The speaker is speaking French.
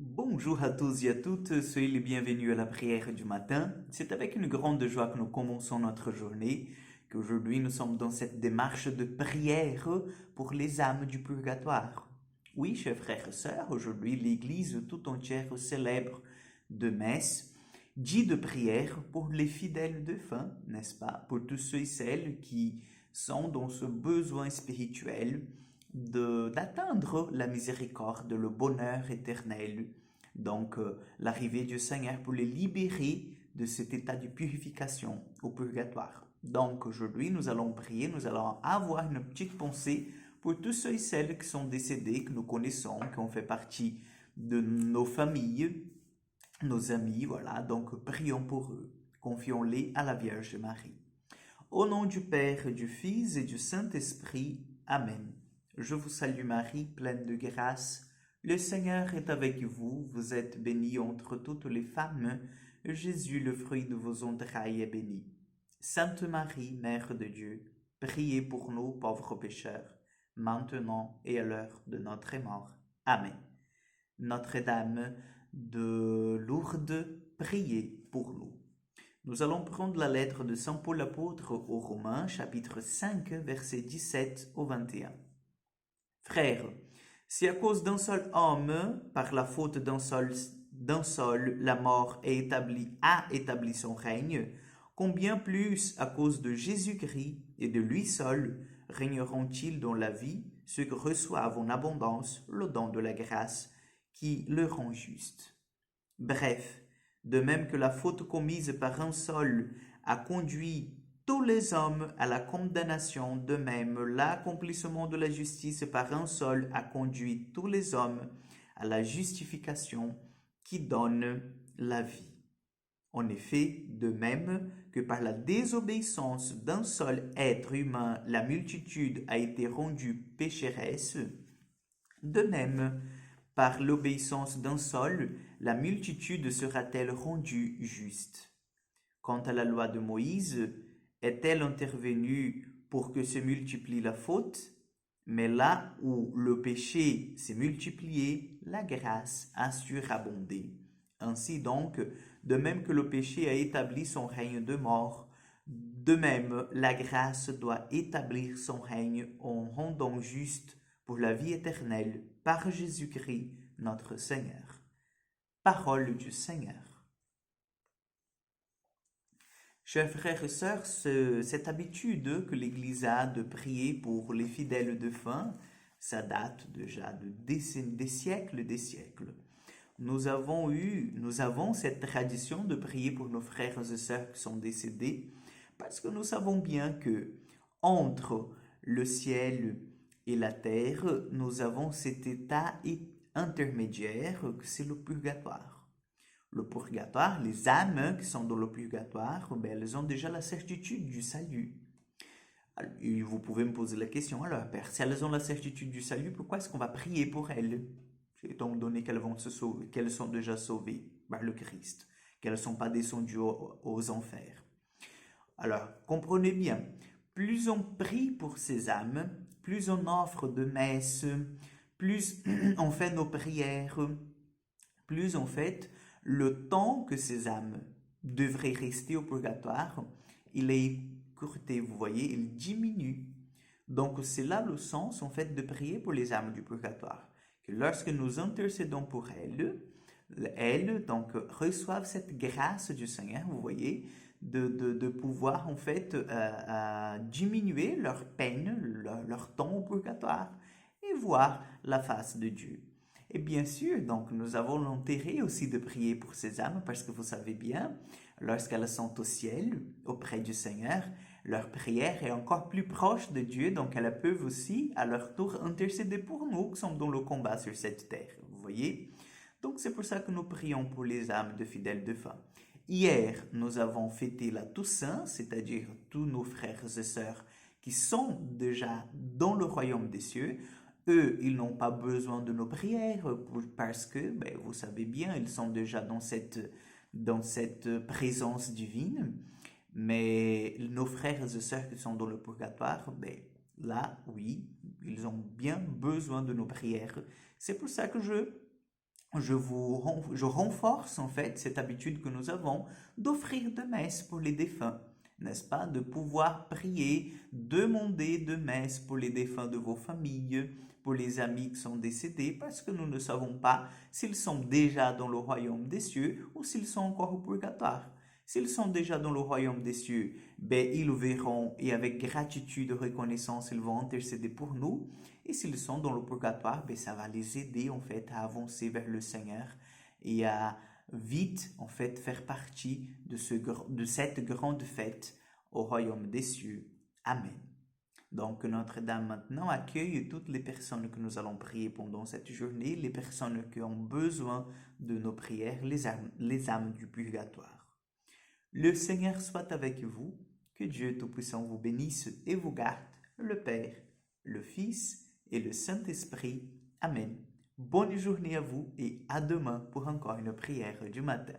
Bonjour à tous et à toutes, soyez les bienvenus à la prière du matin. C'est avec une grande joie que nous commençons notre journée, qu'aujourd'hui nous sommes dans cette démarche de prière pour les âmes du purgatoire. Oui, chers frères et sœurs, aujourd'hui l'Église tout entière célèbre de messe, dit de prière pour les fidèles défunts, n'est-ce pas? Pour tous ceux et celles qui sont dans ce besoin spirituel d'atteindre la miséricorde, le bonheur éternel. Donc, l'arrivée du Seigneur pour les libérer de cet état de purification au purgatoire. Donc, aujourd'hui, nous allons prier, nous allons avoir une petite pensée pour tous ceux et celles qui sont décédés, que nous connaissons, qui ont fait partie de nos familles, nos amis, voilà. Donc, prions pour eux. Confions-les à la Vierge Marie. Au nom du Père, du Fils et du Saint-Esprit. Amen. Je vous salue Marie, pleine de grâce. Le Seigneur est avec vous. Vous êtes bénie entre toutes les femmes. Jésus, le fruit de vos entrailles, est béni. Sainte Marie, Mère de Dieu, priez pour nous pauvres pécheurs, maintenant et à l'heure de notre mort. Amen. Notre-Dame de Lourdes, priez pour nous. Nous allons prendre la lettre de Saint Paul apôtre aux Romains, chapitre 5, versets 17 au 21. Frères, si à cause d'un seul homme, par la faute d'un seul, la mort a établi son règne, combien plus à cause de Jésus-Christ et de lui seul régneront-ils dans la vie ceux qui reçoivent en abondance le don de la grâce qui le rend juste. Bref, de même que la faute commise par un seul a conduit tous les hommes à la condamnation, de même l'accomplissement de la justice par un seul a conduit tous les hommes à la justification qui donne la vie. En effet, de même que par la désobéissance d'un seul être humain, la multitude a été rendue pécheresse, de même, par l'obéissance d'un seul, la multitude sera-t-elle rendue juste. Quant à la loi de Moïse, est-elle intervenue pour que se multiplie la faute? Mais là où le péché s'est multiplié, la grâce a surabondé. Ainsi donc, de même que le péché a établi son règne de mort, de même la grâce doit établir son règne en rendant juste pour la vie éternelle par Jésus-Christ notre Seigneur. Parole du Seigneur. Chers frères et sœurs, cette habitude que l'Église a de prier pour les fidèles défunts, ça date déjà de des siècles des siècles. Nous avons cette tradition de prier pour nos frères et sœurs qui sont décédés parce que nous savons bien que entre le ciel et la terre, nous avons cet état intermédiaire que c'est le purgatoire. Le purgatoire, les âmes qui sont dans le purgatoire, elles ont déjà la certitude du salut. Et vous pouvez me poser la question, alors Père, si elles ont la certitude du salut, pourquoi est-ce qu'on va prier pour elles? Étant donné qu'elles vont se sauver, qu'elles sont déjà sauvées par le Christ, qu'elles ne sont pas descendues aux enfers. Alors, comprenez bien, plus on prie pour ces âmes, plus on offre de messes, plus on fait nos prières, plus en fait le temps que ces âmes devraient rester au purgatoire, il est écourté, vous voyez, il diminue. Donc c'est là le sens en fait de prier pour les âmes du purgatoire. Que lorsque nous intercédons pour elles donc reçoivent cette grâce du Seigneur, vous voyez, de pouvoir en fait diminuer leur peine, leur temps au purgatoire et voir la face de Dieu. Et bien sûr, donc nous avons l'intérêt aussi de prier pour ces âmes parce que vous savez bien, lorsqu'elles sont au ciel, auprès du Seigneur, leur prière est encore plus proche de Dieu, donc elles peuvent aussi, à leur tour, intercéder pour nous qui sommes dans le combat sur cette terre. Vous voyez? Donc c'est pour ça que nous prions pour les âmes de fidèles défunts. Hier, nous avons fêté la Toussaint, c'est-à-dire tous nos frères et sœurs qui sont déjà dans le royaume des cieux. Eux, ils n'ont pas besoin de nos prières parce que, vous savez bien, ils sont déjà dans cette présence divine. Mais nos frères et sœurs qui sont dans le purgatoire, là, oui, ils ont bien besoin de nos prières. C'est pour ça que je je renforce en fait cette habitude que nous avons d'offrir de messes pour les défunts, n'est-ce pas? De pouvoir prier, demander de messes pour les défunts de vos familles, pour les amis qui sont décédés, parce que nous ne savons pas s'ils sont déjà dans le royaume des cieux ou s'ils sont encore au purgatoire. S'ils sont déjà dans le royaume des cieux, ben, ils verront et avec gratitude et reconnaissance, ils vont intercéder pour nous. Et s'ils sont dans le purgatoire, ben, ça va les aider en fait à avancer vers le Seigneur et à vite en fait faire partie de cette grande fête au royaume des cieux. Amen. Donc Notre-Dame maintenant accueille toutes les personnes que nous allons prier pendant cette journée, les personnes qui ont besoin de nos prières, les âmes du purgatoire. Le Seigneur soit avec vous, que Dieu Tout-Puissant vous bénisse et vous garde, le Père, le Fils et le Saint-Esprit. Amen. Bonne journée à vous et à demain pour encore une prière du matin.